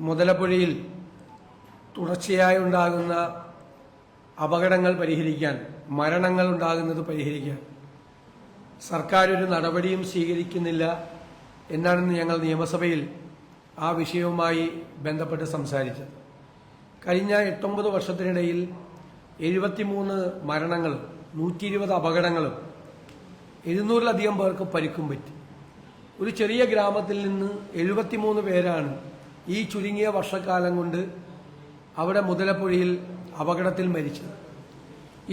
മുതലപ്പുഴയിൽ തുടർച്ചയായി ഉണ്ടാകുന്ന അപകടങ്ങൾ പരിഹരിക്കാൻ, മരണങ്ങൾ ഉണ്ടാകുന്നത് പരിഹരിക്കാൻ സർക്കാർ ഒരു നടപടിയും സ്വീകരിക്കുന്നില്ല എന്നാണ് ഞങ്ങൾ നിയമസഭയിൽ ആ വിഷയവുമായി ബന്ധപ്പെട്ട് സംസാരിച്ചത്. കഴിഞ്ഞ 8-9 വർഷത്തിനിടയിൽ 73 മരണങ്ങളും 120 അപകടങ്ങളും 700-ലധികം പേർക്ക് പരിക്കും പറ്റി. ഒരു ചെറിയ ഗ്രാമത്തിൽ നിന്ന് 73 പേരാണ് ഈ ചുരുങ്ങിയ വർഷക്കാലം കൊണ്ട് അവിടെ മുതലപ്പുഴയിൽ അപകടത്തിൽ മരിച്ചത്.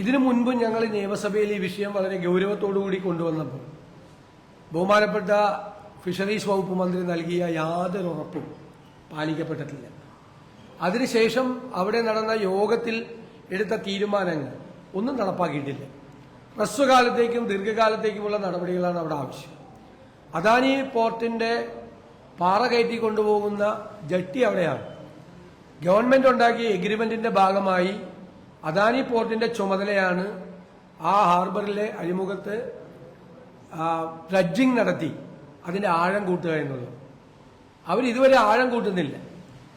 ഇതിനു മുൻപ് ഞങ്ങൾ നിയമസഭയിൽ ഈ വിഷയം വളരെ ഗൗരവത്തോടുകൂടി കൊണ്ടുവന്നപ്പോൾ ബഹുമാനപ്പെട്ട ഫിഷറീസ് വകുപ്പ് മന്ത്രി നൽകിയ യാതൊരു ഉറപ്പും പാലിക്കപ്പെട്ടിട്ടില്ല. അതിനുശേഷം അവിടെ നടന്ന യോഗത്തിൽ എടുത്ത തീരുമാനങ്ങൾ ഒന്നും നടപ്പാക്കിയിട്ടില്ല. ഹ്രസ്വകാലത്തേക്കും ദീർഘകാലത്തേക്കുമുള്ള നടപടികളാണ് അവിടെ ആവശ്യം. അദാനി പോർട്ടിന്റെ പാറ കയറ്റി കൊണ്ടുപോകുന്ന ജട്ടി അവിടെയാണ്. ഗവൺമെന്റ് ഉണ്ടാക്കിയ എഗ്രിമെന്റിന്റെ ഭാഗമായി അദാനി പോർട്ടിന്റെ ചുമതലയാണ് ആ ഹാർബറിലെ അഴിമുഖത്ത് ഡ്രഡ്ജിംഗ് നടത്തി അതിന്റെ ആഴം കൂട്ടുക എന്നുള്ളത്. അവരിതുവരെ ആഴം കൂട്ടുന്നില്ല.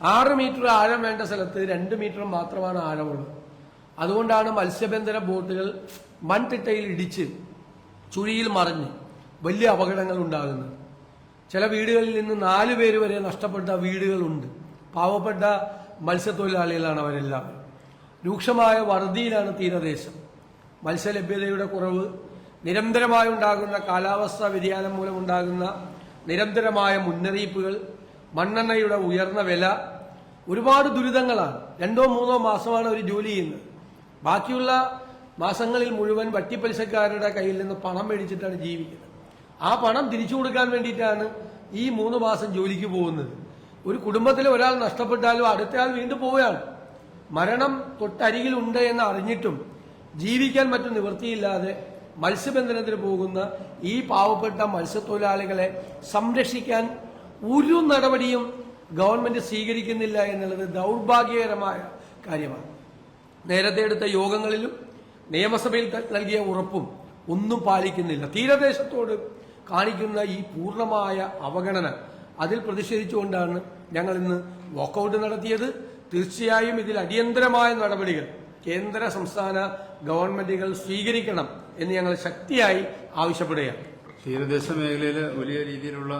6 മീറ്റർ ആഴം വേണ്ട സ്ഥലത്ത് 2 മീറ്റർ മാത്രമാണ് ആഴമുള്ളത്. അതുകൊണ്ടാണ് മത്സ്യബന്ധന ബോട്ടുകൾ മൺതിട്ടയിൽ ഇടിച്ച് ചുഴിയിൽ മറിഞ്ഞ് വലിയ അപകടങ്ങൾ ഉണ്ടാകുന്നത്. ചില വീടുകളിൽ നിന്ന് 4 പേര് വരെ നഷ്ടപ്പെട്ട വീടുകളുണ്ട്. പാവപ്പെട്ട മത്സ്യത്തൊഴിലാളികളാണ് അവരെല്ലാവരും. രൂക്ഷമായ വറുതിയിലാണ് തീരദേശം. മത്സ്യലഭ്യതയുടെ കുറവ്, നിരന്തരമായി ഉണ്ടാകുന്ന കാലാവസ്ഥാ വ്യതിയാനം മൂലമുണ്ടാകുന്ന നിരന്തരമായ മുന്നറിയിപ്പുകൾ, മണ്ണെണ്ണയുടെ ഉയർന്ന വില, ഒരുപാട് ദുരിതങ്ങളാണ്. 2-3 മാസമാണ് അവർ ജോലി ചെയ്യുന്നത്. ബാക്കിയുള്ള മാസങ്ങളിൽ മുഴുവൻ വട്ടിപ്പലിശക്കാരുടെ കയ്യിൽ നിന്ന് പണം മേടിച്ചിട്ടാണ് ജീവിക്കുന്നത്. ആ പണം തിരിച്ചു കൊടുക്കാൻ വേണ്ടിയിട്ടാണ് ഈ 3 മാസം ജോലിക്ക് പോകുന്നത്. ഒരു കുടുംബത്തിൽ ഒരാൾ നഷ്ടപ്പെട്ടാലും അടുത്തയാൾ വീണ്ടും പോവുകയാണ്. മരണം തൊട്ടരികിലുണ്ട് എന്ന് അറിഞ്ഞിട്ടും ജീവിക്കാൻ മറ്റു നിവൃത്തിയില്ലാതെ മത്സ്യബന്ധനത്തിന് പോകുന്ന ഈ പാവപ്പെട്ട മത്സ്യത്തൊഴിലാളികളെ സംരക്ഷിക്കാൻ ഒരു നടപടിയും ഗവൺമെന്റ് സ്വീകരിക്കുന്നില്ല എന്നുള്ളത് ദൗർഭാഗ്യകരമായ കാര്യമാണ്. നേരത്തെ എടുത്ത യോഗങ്ങളിലും നിയമസഭയിൽ നൽകിയ ഉറപ്പും ഒന്നും പാലിക്കുന്നില്ല. തീരദേശത്തോട് കാണിക്കുന്ന ഈ പൂർണ്ണമായ അവഗണന, അതിൽ പ്രതിഷേധിച്ചുകൊണ്ടാണ് ഞങ്ങൾ ഇന്ന് വാക്കൌട്ട് നടത്തിയത്. തീർച്ചയായും ഇതിൽ അടിയന്തരമായ നടപടികൾ കേന്ദ്ര സംസ്ഥാന ഗവൺമെന്റുകൾ സ്വീകരിക്കണം എന്ന് ഞങ്ങൾ ശക്തിയായി ആവശ്യപ്പെടുകയാണ്. തീരദേശ മേഖലയിൽ വലിയ രീതിയിലുള്ള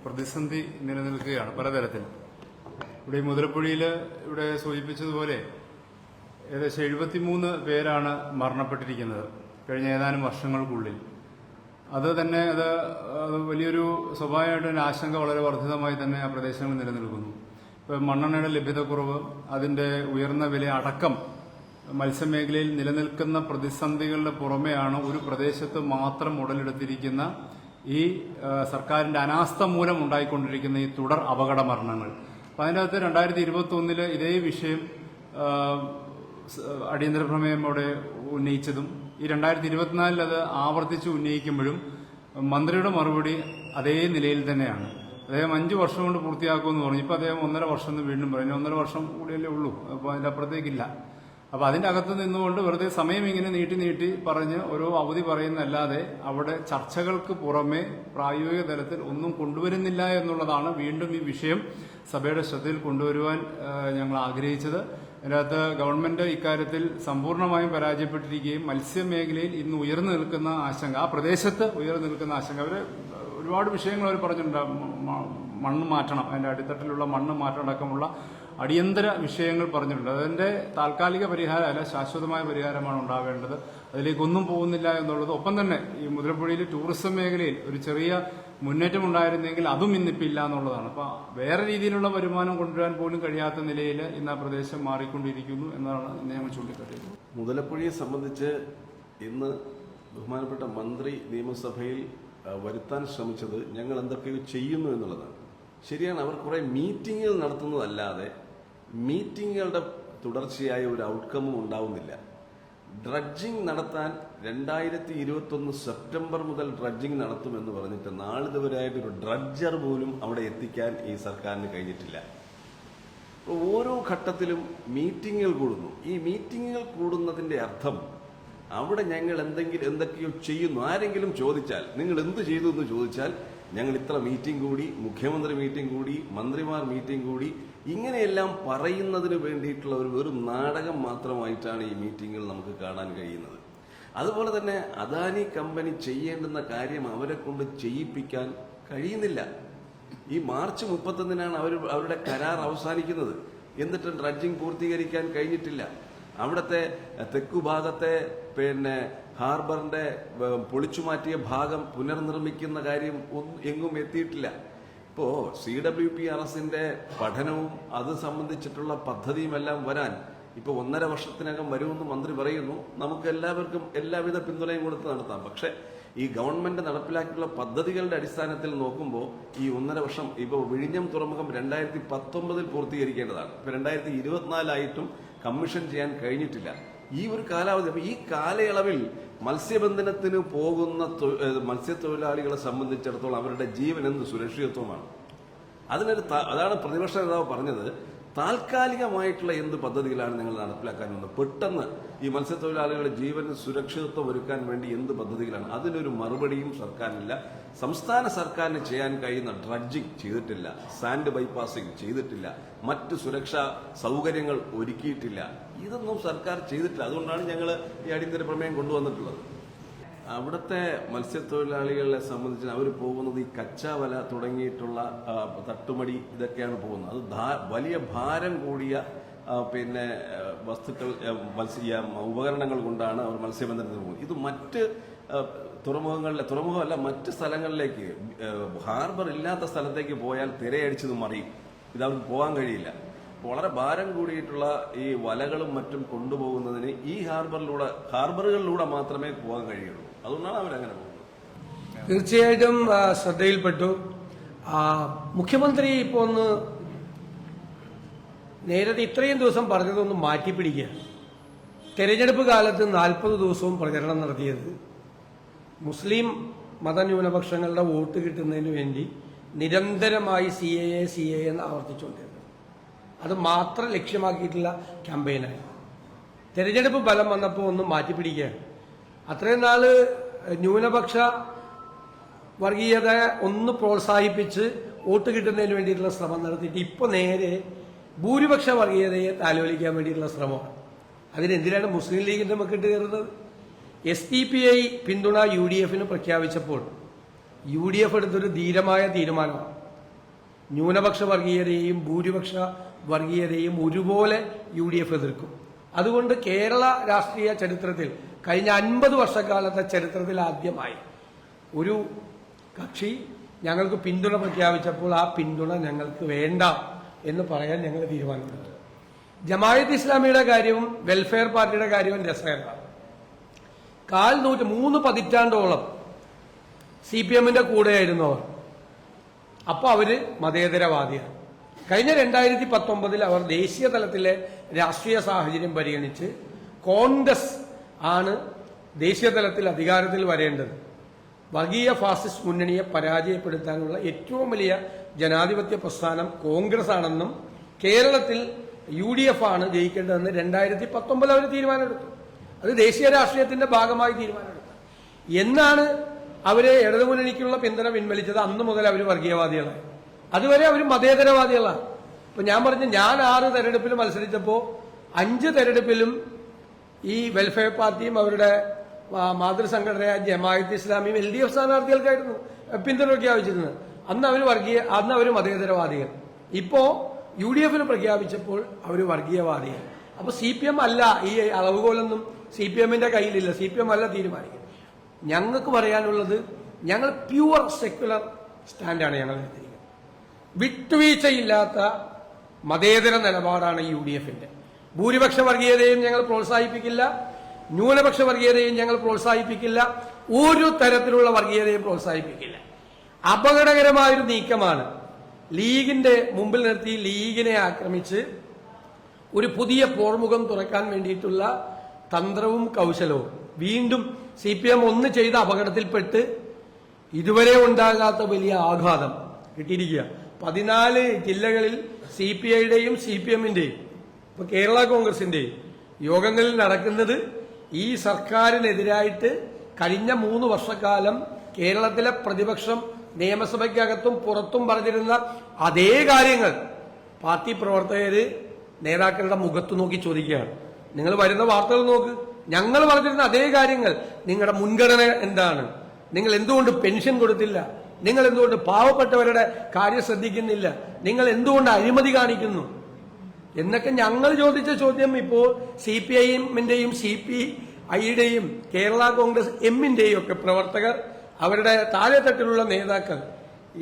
പ്രതിസന്ധി നിലനിൽക്കുകയാണ് പലതരത്തിൽ. ഇവിടെ മുതലപ്പുഴയിൽ ഇവിടെ സൂചിപ്പിച്ചതുപോലെ ഏകദേശം 73 പേരാണ് മരണപ്പെട്ടിരിക്കുന്നത് കഴിഞ്ഞ ഏതാനും വർഷങ്ങൾക്കുള്ളിൽ. അത് വലിയൊരു സ്വാഭാവികമായിട്ടൊരു ആശങ്ക വളരെ വർദ്ധിതമായി തന്നെ ആ പ്രദേശങ്ങളിൽ നിലനിൽക്കുന്നു. ഇപ്പം മണ്ണെണ്ണയുടെ ലഭ്യതക്കുറവ്, അതിന്റെ ഉയർന്ന വില അടക്കം മത്സ്യമേഖലയിൽ നിലനിൽക്കുന്ന പ്രതിസന്ധികളുടെ പുറമെയാണ് ഒരു പ്രദേശത്ത് മാത്രം ഉടലെടുത്തിരിക്കുന്ന ഈ സർക്കാരിന്റെ അനാസ്ഥ മൂലം ഉണ്ടായിക്കൊണ്ടിരിക്കുന്ന ഈ തുടർ അപകട മരണങ്ങൾ. അപ്പം അതിനകത്ത് 2021 ഇതേ വിഷയം അടിയന്തര പ്രമേയം അവിടെ ഉന്നയിച്ചതും ഈ 2024 അത് ആവർത്തിച്ച് ഉന്നയിക്കുമ്പോഴും മന്ത്രിയുടെ മറുപടി അതേ നിലയിൽ തന്നെയാണ്. അദ്ദേഹം 5 വർഷം കൊണ്ട് പൂർത്തിയാക്കുമെന്ന് പറഞ്ഞു. ഇപ്പൊ അദ്ദേഹം 1.5 വർഷം എന്ന് വീണ്ടും പറഞ്ഞു. 1.5 വർഷം കൂടിയല്ലേ ഉള്ളൂ, അപ്പോൾ അതിന്റെ അപ്പുറത്തേക്കില്ല. അപ്പൊ അതിന്റെ അകത്ത് നിന്നുകൊണ്ട് വെറുതെ സമയം ഇങ്ങനെ നീട്ടി പറഞ്ഞ് ഓരോ അവധി പറയുന്നതല്ലാതെ അവിടെ ചർച്ചകൾക്ക് പുറമെ പ്രായോഗിക തലത്തിൽ ഒന്നും കൊണ്ടുവരുന്നില്ല എന്നുള്ളതാണ് വീണ്ടും ഈ വിഷയം സഭയുടെ ശ്രദ്ധയിൽ കൊണ്ടുവരുവാൻ ഞങ്ങൾ ആഗ്രഹിച്ചത്. അതിനകത്ത് ഗവൺമെന്റ് ഇക്കാര്യത്തിൽ സമ്പൂർണ്ണമായും പരാജയപ്പെട്ടിരിക്കുകയും മത്സ്യമേഖലയിൽ ഇന്ന് ഉയർന്നു നിൽക്കുന്ന ആശങ്ക, ആ പ്രദേശത്ത് ഉയർന്നു നിൽക്കുന്ന ആശങ്ക, അവര് ഒരുപാട് വിഷയങ്ങൾ അവർ പറഞ്ഞിട്ടുണ്ട്. മണ്ണ് മാറ്റണം, അതിന്റെ അടിത്തട്ടിലുള്ള മണ്ണ് മാറ്റം അടക്കമുള്ള അടിയന്തര വിഷയങ്ങൾ പറഞ്ഞിട്ടുണ്ട്. അതിന്റെ താൽക്കാലിക പരിഹാരമല്ല, ശാശ്വതമായ പരിഹാരമാണ് ഉണ്ടാവേണ്ടത്. അതിലേക്കൊന്നും പോകുന്നില്ല എന്നുള്ളത്. ഒപ്പം തന്നെ ഈ മുതലപ്പുഴയിൽ ടൂറിസം മേഖലയിൽ ഒരു ചെറിയ മുന്നേറ്റം ഉണ്ടായിരുന്നെങ്കിൽ അതും ഇന്നിപ്പില്ല എന്നുള്ളതാണ്. അപ്പൊ വേറെ രീതിയിലുള്ള വരുമാനം കൊണ്ടുവരാൻ പോലും കഴിയാത്ത നിലയിൽ ഇന്ന് ആ പ്രദേശം മാറിക്കൊണ്ടിരിക്കുന്നു എന്നതാണ് ഞങ്ങൾ ചൂണ്ടിക്കാട്ടിയത്. മുതലപ്പുഴയെ സംബന്ധിച്ച് ഇന്ന് ബഹുമാനപ്പെട്ട മന്ത്രി നിയമസഭയിൽ വരുത്താൻ ശ്രമിച്ചത് ഞങ്ങൾ എന്തൊക്കെയോ ചെയ്യുന്നു എന്നുള്ളതാണ്. ശരിയാണ്, അവർ കുറെ മീറ്റിങ്ങുകൾ നടത്തുന്നതല്ലാതെ മീറ്റിങ്ങുകളുടെ തുടർച്ചയായ ഒരു ഔട്ട്കമ്മും ഉണ്ടാവുന്നില്ല. ഡ്രഡ്ജിംഗ് നടത്താൻ 2021 സെപ്റ്റംബർ മുതൽ ഡ്രഡ്ജിംഗ് നടത്തുമെന്ന് പറഞ്ഞിട്ട് നാളിതുവരെയായിട്ടൊരു ഡ്രഡ്ജർ പോലും അവിടെ എത്തിക്കാൻ ഈ സർക്കാരിന് കഴിഞ്ഞിട്ടില്ല. ഓരോ ഘട്ടത്തിലും മീറ്റിങ്ങുകൾ കൂടുന്നു. ഈ മീറ്റിങ്ങുകൾ കൂടുന്നതിന്റെ അർത്ഥം അവിടെ ഞങ്ങൾ എന്തൊക്കെയോ ചെയ്യുന്നു. ആരെങ്കിലും ചോദിച്ചാൽ നിങ്ങൾ എന്ത് ചെയ്തു എന്ന് ചോദിച്ചാൽ ഞങ്ങൾ ഇത്ര മീറ്റിംഗ് കൂടി, മുഖ്യമന്ത്രി മീറ്റിംഗ് കൂടി, മന്ത്രിമാർ മീറ്റിംഗ് കൂടി ഇങ്ങനെയെല്ലാം പറയുന്നതിന് വേണ്ടിയിട്ടുള്ള ഒരു നാടകം മാത്രമായിട്ടാണ് ഈ മീറ്റിങ്ങുകൾ നമുക്ക് കാണാൻ കഴിയുന്നത്. അതുപോലെ തന്നെ അദാനി കമ്പനി ചെയ്യേണ്ടുന്ന കാര്യം അവരെ കൊണ്ട് ചെയ്യിപ്പിക്കാൻ കഴിയുന്നില്ല. ഈ മാർച്ച് 31-നാണ് അവരുടെ കരാർ അവസാനിക്കുന്നത്. എന്നിട്ട് ഡ്രഡ്ജിങ് പൂർത്തീകരിക്കാൻ കഴിഞ്ഞിട്ടില്ല. അവിടുത്തെ തെക്കുഭാഗത്തെ ഹാർബറിന്റെ പൊളിച്ചുമാറ്റിയ ഭാഗം പുനർനിർമ്മിക്കുന്ന കാര്യം എങ്ങും എത്തിയിട്ടില്ല. ഇപ്പോ CWPRSന്റെ പഠനവും അത് സംബന്ധിച്ചിട്ടുള്ള പദ്ധതിയുമെല്ലാം വരാൻ ഇപ്പൊ 1.5 വർഷത്തിനകം വരുമെന്ന് മന്ത്രി പറയുന്നു. നമുക്ക് എല്ലാവർക്കും എല്ലാവിധ പിന്തുണയും കൊടുത്ത് നടത്താം. പക്ഷെ ഈ ഗവൺമെന്റ് നടപ്പിലാക്കിയുള്ള പദ്ധതികളുടെ അടിസ്ഥാനത്തിൽ നോക്കുമ്പോൾ ഈ 1.5 വർഷം ഇപ്പോൾ വിഴിഞ്ഞം തുറമുഖം 2019 പൂർത്തീകരിക്കേണ്ടതാണ്. ഇപ്പൊ 2024 കമ്മീഷൻ ചെയ്യാൻ കഴിഞ്ഞിട്ടില്ല. ഈ ഒരു കാലാവധി, അപ്പൊ ഈ കാലയളവിൽ മത്സ്യബന്ധനത്തിന് പോകുന്ന മത്സ്യത്തൊഴിലാളികളെ സംബന്ധിച്ചിടത്തോളം അവരുടെ ജീവൻ എന്ത് സുരക്ഷിതത്വമാണ്? അതാണ് പ്രതിപക്ഷ നേതാവ് പറഞ്ഞത്. താൽക്കാലികമായിട്ടുള്ള എന്ത് പദ്ധതികളാണ് നിങ്ങൾ നടപ്പിലാക്കാൻ വന്നത്? പെട്ടെന്ന് ഈ മത്സ്യത്തൊഴിലാളികളുടെ ജീവന് സുരക്ഷിതത്വം ഒരുക്കാൻ വേണ്ടി എന്ത് പദ്ധതികളാണ്? അതിനൊരു മറുപടിയും സർക്കാരിനില്ല. സംസ്ഥാന സർക്കാരിന് ചെയ്യാൻ കഴിയുന്ന ഡ്രഡ്ജിങ് ചെയ്തിട്ടില്ല, സാൻഡ് ബൈപ്പാസിംഗ് ചെയ്തിട്ടില്ല, മറ്റ് സുരക്ഷാ സൗകര്യങ്ങൾ ഒരുക്കിയിട്ടില്ല. ഇതൊന്നും സർക്കാർ ചെയ്തിട്ടില്ല. അതുകൊണ്ടാണ് ഞങ്ങൾ ഈ അടിയന്തര പ്രമേയം കൊണ്ടുവന്നിട്ടുള്ളത്. അവിടുത്തെ മത്സ്യത്തൊഴിലാളികളെ സംബന്ധിച്ച് അവർ പോകുന്നത് ഈ കച്ചാവല തുടങ്ങിയിട്ടുള്ള തട്ടുമടി ഇതൊക്കെയാണ് പോകുന്നത്. അത് വലിയ ഭാരം കൂടിയ വസ്തുക്കൾ ഉപകരണങ്ങൾ കൊണ്ടാണ് അവർ മത്സ്യബന്ധനത്തിന് പോകുന്നത്. ഇത് മറ്റ് തുറമുഖമല്ല മറ്റ് സ്ഥലങ്ങളിലേക്ക്, ഹാർബർ ഇല്ലാത്ത സ്ഥലത്തേക്ക് പോയാൽ തിരയടിച്ചത് മറിയും. ഇത് അവർക്ക് പോകാൻ കഴിയില്ല. വളരെ ഭാരം കൂടിയിട്ടുള്ള ഈ വലകളും മറ്റും കൊണ്ടുപോകുന്നതിന് ഈ ഹാർബറുകളിലൂടെ മാത്രമേ പോകാൻ കഴിയുള്ളൂ. അതുകൊണ്ടാണ് അവരങ്ങനെ പോകുന്നത്. തീർച്ചയായിട്ടും ശ്രദ്ധയിൽപ്പെട്ടു. മുഖ്യമന്ത്രി ഇപ്പോൾ ഒന്ന് നേരത്തെ ഇത്രയും ദിവസം പറഞ്ഞതൊന്ന് മാറ്റിപ്പിടിക്കുക. തെരഞ്ഞെടുപ്പ് കാലത്ത് 40 ദിവസവും പ്രചരണം നടത്തിയത് മുസ്ലിം മതന്യൂനപക്ഷങ്ങളുടെ വോട്ട് കിട്ടുന്നതിന് വേണ്ടി നിരന്തരമായി CAA എന്ന് ആവർത്തിച്ചുകൊണ്ടിരുന്നത്. അത് മാത്രം ലക്ഷ്യമാക്കിയിട്ടുള്ള ക്യാമ്പയിനായി തെരഞ്ഞെടുപ്പ് ഫലം വന്നപ്പോൾ ഒന്ന് മാറ്റിപ്പിടിക്കുകയാണ്. അത്രയും നാള് ന്യൂനപക്ഷ വർഗീയത ഒന്ന് പ്രോത്സാഹിപ്പിച്ച് വോട്ട് കിട്ടുന്നതിന് വേണ്ടിയിട്ടുള്ള ശ്രമം നടത്തിയിട്ട് ഇപ്പോൾ നേരെ ഭൂരിപക്ഷ വർഗീയതയെ താലോലിക്കാൻ വേണ്ടിയിട്ടുള്ള ശ്രമമാണ്. അതിനെന്തിനാണ് മുസ്ലിം ലീഗിന്റെ മക്കിട്ട് കയറുന്നത്? SDPI പിന്തുണ UDFന് പ്രഖ്യാപിച്ചപ്പോൾ UDF എടുത്തൊരു ധീരമായ തീരുമാനമാണ്. ന്യൂനപക്ഷ വർഗീയതയെയും ഭൂരിപക്ഷ വർഗീയതയും ഒരുപോലെ UDF എതിർക്കും. അതുകൊണ്ട് കേരള രാഷ്ട്രീയ ചരിത്രത്തിൽ കഴിഞ്ഞ 50 വർഷക്കാലത്തെ ചരിത്രത്തിൽ ആദ്യമായി ഒരു കക്ഷി ഞങ്ങൾക്ക് പിന്തുണ പ്രഖ്യാപിച്ചപ്പോൾ ആ പിന്തുണ ഞങ്ങൾക്ക് വേണ്ട എന്ന് പറയാൻ ഞങ്ങൾ തീരുമാനമെടുത്തു. ജമായത്ത് ഇസ്ലാമിയുടെ കാര്യവും വെൽഫെയർ പാർട്ടിയുടെ കാര്യവും രസകരമാണ്. 3 പതിറ്റാണ്ടോളം CPMന്റെ കൂടെയായിരുന്നു അവർ. അപ്പോൾ അവര് മതേതരവാദിയാണ്. കഴിഞ്ഞ 2019 അവർ ദേശീയ തലത്തിലെ രാഷ്ട്രീയ സാഹചര്യം പരിഗണിച്ച് കോൺഗ്രസ് ആണ് ദേശീയ തലത്തിൽ അധികാരത്തിൽ വരേണ്ടത്, വർഗീയ ഫാസിസ്റ്റ് മുന്നണിയെ പരാജയപ്പെടുത്താനുള്ള ഏറ്റവും വലിയ ജനാധിപത്യ പ്രസ്ഥാനം കോൺഗ്രസ് ആണെന്നും കേരളത്തിൽ UDF ആണ് ജയിക്കേണ്ടതെന്ന് 2019 അവർ തീരുമാനമെടുത്തു. അത് ദേശീയ രാഷ്ട്രീയത്തിന്റെ ഭാഗമായി തീരുമാനമെടുത്തു. എന്നാണ് അവരെ ഇടതുമുന്നണിക്കുള്ള പിന്തുണ പിൻവലിച്ചത്, അന്ന് മുതൽ അവർ വർഗീയവാദികളായി. അതുവരെ അവർ മതേതരവാദികളാണ്. ഇപ്പൊ ഞാൻ പറഞ്ഞു, ഞാൻ 6 തെരഞ്ഞെടുപ്പിൽ മത്സരിച്ചപ്പോൾ 5 തെരഞ്ഞെടുപ്പിലും ഈ വെൽഫെയർ പാർട്ടിയും അവരുടെ മാതൃസംഘടനയായ ജമായത്ത് ഇസ്ലാമിയും LDF സ്ഥാനാർത്ഥികൾക്കായിരുന്നു പിന്തുണ പ്രഖ്യാപിച്ചിരുന്നത്. അന്ന് അവർ മതേതരവാദികൾ. ഇപ്പോ UDFന് പ്രഖ്യാപിച്ചപ്പോൾ അവർ വർഗീയവാദികൾ. അപ്പൊ CPM അല്ല, ഈ അളവുകോലൊന്നും CPMന്റെ കയ്യിലില്ല. CPM അല്ല തീരുമാനിക്കുന്നത്. ഞങ്ങൾക്ക് പറയാനുള്ളത്, ഞങ്ങൾ പ്യുവർ സെക്യുലർ സ്റ്റാൻഡാണ് ഞങ്ങൾ എടുത്തിരിക്കുന്നത്. വിട്ടുവീഴ്ചയില്ലാത്ത മതേതര നിലപാടാണ് UDFന്റെ. ഭൂരിപക്ഷ വർഗീയതയും ഞങ്ങൾ പ്രോത്സാഹിപ്പിക്കില്ല, ന്യൂനപക്ഷ വർഗീയതയും ഞങ്ങൾ പ്രോത്സാഹിപ്പിക്കില്ല, ഒരു തരത്തിലുള്ള വർഗീയതയും പ്രോത്സാഹിപ്പിക്കില്ല. അപകടകരമായൊരു നീക്കമാണ് ലീഗിന്റെ മുമ്പിൽ നിർത്തി ലീഗിനെ ആക്രമിച്ച് ഒരു പുതിയ പോർമുഖം തുറക്കാൻ വേണ്ടിയിട്ടുള്ള തന്ത്രവും കൗശലവും. വീണ്ടും CPM ഒന്ന് ചെയ്ത അപകടത്തിൽപ്പെട്ട് ഇതുവരെ ഉണ്ടാകാത്ത വലിയ ആഘാതം കിട്ടിയിരിക്കുക. 14 ജില്ലകളിൽ CPIയുടെയും CPMന്റെയും ഇപ്പൊ കേരള കോൺഗ്രസിന്റെയും യോഗങ്ങളിൽ നടക്കുന്നത് ഈ സർക്കാരിനെതിരായിട്ട് കഴിഞ്ഞ 3 വർഷക്കാലം കേരളത്തിലെ പ്രതിപക്ഷം നിയമസഭയ്ക്കകത്തും പുറത്തും പറഞ്ഞിരുന്ന അതേ കാര്യങ്ങൾ പാർട്ടി പ്രവർത്തകര് നേതാക്കളുടെ മുഖത്ത് നോക്കി ചോദിക്കുകയാണ്. നിങ്ങൾ വരുന്ന വാർത്തകൾ നോക്ക്. ഞങ്ങൾ പറഞ്ഞിരുന്ന അതേ കാര്യങ്ങൾ. നിങ്ങളുടെ മുൻഗണന എന്താണ്? നിങ്ങൾ എന്തുകൊണ്ട് പെൻഷൻ കൊടുത്തില്ല? നിങ്ങൾ എന്തുകൊണ്ട് പാവപ്പെട്ടവരുടെ കാര്യം ശ്രദ്ധിക്കുന്നില്ല? നിങ്ങൾ എന്തുകൊണ്ട് അഴിമതി കാണിക്കുന്നു എന്നൊക്കെ ഞങ്ങൾ ചോദിച്ച ചോദ്യം ഇപ്പോൾ CPIM-ന്റെയും CPI-യുടെയും കേരള കോൺഗ്രസ് എമ്മിന്റെയും ഒക്കെ പ്രവർത്തകർ, അവരുടെ താഴെത്തട്ടിലുള്ള നേതാക്കൾ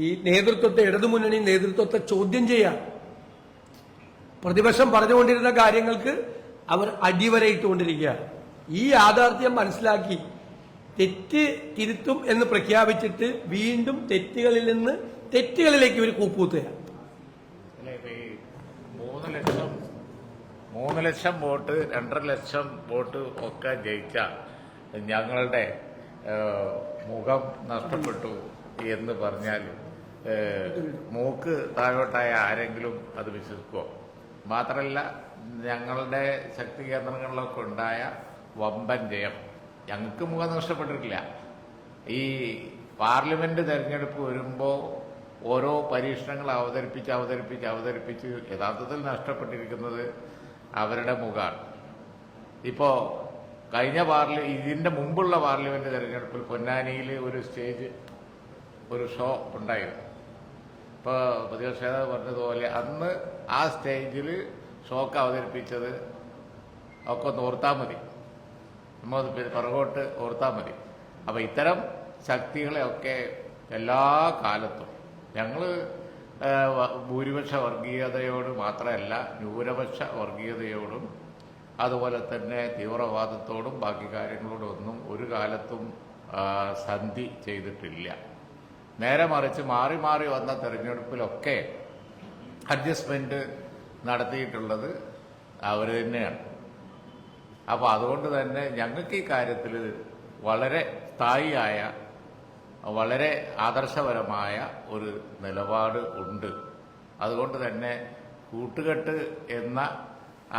ഈ നേതൃത്വത്തെ, ഇടതുമുന്നണി നേതൃത്വത്തെ ചോദ്യം ചെയ്യാം. പ്രതിപക്ഷം പറഞ്ഞുകൊണ്ടിരുന്ന കാര്യങ്ങൾക്ക് അവർ അടിവരയിട്ടുകൊണ്ടിരിക്കുക. ഈ യാഥാർത്ഥ്യം മനസ്സിലാക്കി തെറ്റ് തിരുത്തും എന്ന് പ്രഖ്യാപിച്ചിട്ട് വീണ്ടും തെറ്റുകളിൽ നിന്ന് തെറ്റുകളിലേക്ക് ഇവർ കൂപ്പൂത്തുകയാണ്. 3 ലക്ഷം വോട്ട്, 2.5 ലക്ഷം വോട്ട് ഒക്കെ ജയിച്ച ഞങ്ങളുടെ മുഖം നഷ്ടപ്പെട്ടു എന്ന് പറഞ്ഞാൽ മൂക്ക് താഴോട്ടായ ആരെങ്കിലും അത് വിശ്വസിക്കുമോ? മാത്രമല്ല, ഞങ്ങളുടെ ശക്തി കേന്ദ്രങ്ങളിലൊക്കെ ഉണ്ടായ വമ്പൻ ജയം ഞങ്ങൾക്ക് മുഖം നഷ്ടപ്പെട്ടിട്ടില്ല. ഈ പാർലമെന്റ് തെരഞ്ഞെടുപ്പ് വരുമ്പോൾ ഓരോ പരീക്ഷണങ്ങൾ അവതരിപ്പിച്ച് യഥാർത്ഥത്തിൽ നഷ്ടപ്പെട്ടിരിക്കുന്നത് അവരുടെ മുഖമാണ്. ഇപ്പോ കഴിഞ്ഞ ഇതിന്റെ മുമ്പുള്ള പാർലമെന്റ് തെരഞ്ഞെടുപ്പിൽ പൊന്നാനിയിൽ ഒരു ഷോ ഉണ്ടായിരുന്നു. ഇപ്പോൾ പ്രതിപക്ഷ നേതാവ് പറഞ്ഞതുപോലെ അന്ന് ആ സ്റ്റേജിൽ ഷോക്ക് അവതരിപ്പിച്ചത് ഒക്കെ ഒന്ന് ഓർത്താൽ മതി, നമ്മൾ പുറകോട്ട് ഓർത്താൽ മതി. അപ്പൊ ഇത്തരം ശക്തികളെയൊക്കെ എല്ലാ കാലത്തും ഞങ്ങൾ ഭൂരിപക്ഷ വർഗീയതയോട് മാത്രമല്ല, ന്യൂനപക്ഷ വർഗീയതയോടും അതുപോലെ തന്നെ തീവ്രവാദത്തോടും ബാക്കി കാര്യങ്ങളോടും ഒന്നും ഒരു കാലത്തും സന്ധി ചെയ്തിട്ടില്ല. നേരെ മറിച്ച് മാറി മാറി വന്ന തെരഞ്ഞെടുപ്പിലൊക്കെ അഡ്ജസ്റ്റ്മെന്റ് നടത്തിയിട്ടുള്ളത് അവർ തന്നെയാണ്. അപ്പോൾ അതുകൊണ്ട് തന്നെ ഞങ്ങൾക്ക് ഈ കാര്യത്തിൽ വളരെ സ്ഥായിയായ, വളരെ ആദർശപരമായ ഒരു നിലപാട് ഉണ്ട്. അതുകൊണ്ട് തന്നെ കൂട്ടുകെട്ട് എന്ന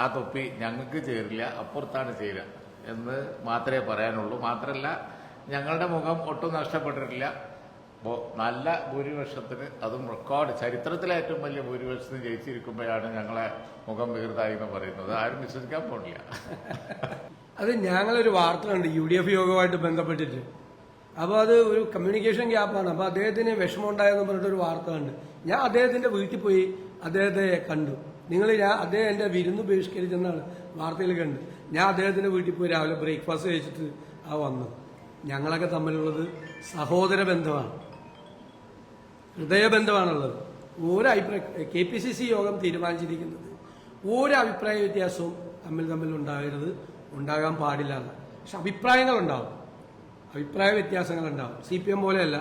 ആ തൊപ്പി ഞങ്ങൾക്ക് ചേരില്ല, അപ്പുറത്താണ് ചേരുക എന്ന് മാത്രമേ പറയാനുള്ളൂ. മാത്രമല്ല, ഞങ്ങളുടെ മുഖം ഒട്ടും നഷ്ടപ്പെട്ടിട്ടില്ല. നല്ല ഭൂരിപക്ഷത്തിന്, അതും റെക്കോർഡ് ചരിത്രത്തിലെ ഏറ്റവും വലിയ ഭൂരിപക്ഷത്തിന് ജയിച്ചിരിക്കുമ്പോഴാണ് ഞങ്ങളെ മുഖം വീർതായി എന്ന് പറയുന്നത്. ആരും വിശ്വസിക്കാൻ പോണില്ല. അത് ഞങ്ങളൊരു വാർത്ത കണ്ട് UDF യോഗവുമായിട്ട് ബന്ധപ്പെട്ടിട്ട്. അപ്പോൾ അത് ഒരു കമ്മ്യൂണിക്കേഷൻ ഗ്യാപ്പാണ്. അപ്പോൾ അദ്ദേഹത്തിന് വിഷമമുണ്ടായെന്ന് പറഞ്ഞിട്ടൊരു വാർത്ത കണ്ട് ഞാൻ അദ്ദേഹത്തിന്റെ വീട്ടിൽ പോയി അദ്ദേഹത്തെ കണ്ടു. അദ്ദേഹം എന്റെ വിരുന്ന് ബഹിഷ്കരിച്ചെന്നാണ് വാർത്തയിൽ കണ്ട്. ഞാൻ അദ്ദേഹത്തിന്റെ വീട്ടിൽ പോയി രാവിലെ ബ്രേക്ക്ഫാസ്റ്റ് കഴിച്ചിട്ട് വന്നു. ഞങ്ങളൊക്കെ തമ്മിലുള്ളത് സഹോദര ബന്ധമാണ്, ഹൃദയബന്ധമാണുള്ളത്. KPCC യോഗം തീരുമാനിച്ചിരിക്കുന്നത് ഒരു അഭിപ്രായ വ്യത്യാസവും തമ്മിൽ ഉണ്ടാകാൻ പാടില്ല എന്ന്. പക്ഷെ അഭിപ്രായങ്ങളുണ്ടാവും, അഭിപ്രായ വ്യത്യാസങ്ങളുണ്ടാവും. CPM പോലെയല്ല,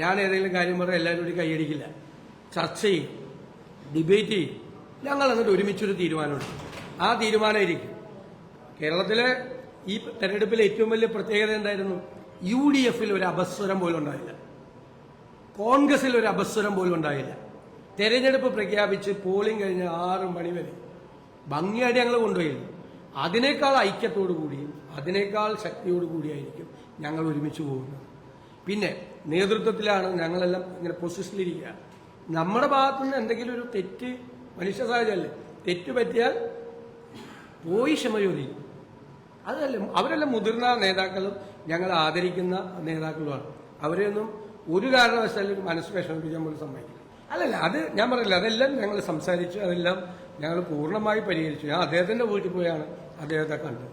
ഞാൻ ഏതെങ്കിലും കാര്യം പറഞ്ഞാൽ എല്ലാവരും കൂടി കൈയടിക്കില്ല, ചർച്ച ചെയ്യും, ഡിബേറ്റ് ചെയ്യും. ഞങ്ങൾ എന്നിട്ട് ഒരുമിച്ചൊരു തീരുമാനമുണ്ട്. ആ തീരുമാനമായിരിക്കും. കേരളത്തിലെ ഈ തെരഞ്ഞെടുപ്പിലെ ഏറ്റവും വലിയ പ്രത്യേകത എന്തായിരുന്നു? UDF-ൽ ഒരു അപസ്വരം പോലും ഉണ്ടായില്ല, കോൺഗ്രസിൽ ഒരു അപസ്വരം പോലും ഉണ്ടായില്ല. തെരഞ്ഞെടുപ്പ് പ്രഖ്യാപിച്ച് പോളിംഗ് കഴിഞ്ഞ് 6 മണി വരെ ഭംഗിയായിട്ട് ഞങ്ങൾ കൊണ്ടുപോയില്ല. അതിനേക്കാൾ ഐക്യത്തോടു കൂടിയും അതിനേക്കാൾ ശക്തിയോടു കൂടിയായിരിക്കും ഞങ്ങൾ ഒരുമിച്ച് പോകുന്നത്. പിന്നെ നേതൃത്വത്തിലാണ് ഞങ്ങളെല്ലാം ഇങ്ങനെ പൊസിഷനിലിരിക്കുക. നമ്മുടെ ഭാഗത്തുനിന്ന് എന്തെങ്കിലും ഒരു തെറ്റ്, മനുഷ്യ സഹജമല്ലേ, തെറ്റ് പറ്റിയാൽ പോയി ക്ഷമ ചോദിക്കും. അതല്ല, അവരെല്ലാം മുതിർന്ന നേതാക്കളും ഞങ്ങൾ ആദരിക്കുന്ന നേതാക്കളുമാണ്. അവരെയൊന്നും ഒരു കാരണവശാലും മനസ്സ് വിഷമിപ്പിക്കാൻ പോലും സമ്മതിക്കില്ല. അല്ലല്ല, അത് ഞാൻ പറയില്ല, അതെല്ലാം ഞങ്ങൾ സംസാരിച്ചു, അതെല്ലാം ഞങ്ങൾ പൂർണ്ണമായി പരിഹരിച്ചു. ഞാൻ അദ്ദേഹത്തിന്റെ വീട്ടിൽ പോയാണ് അദ്ദേഹത്തെ കണ്ടത്.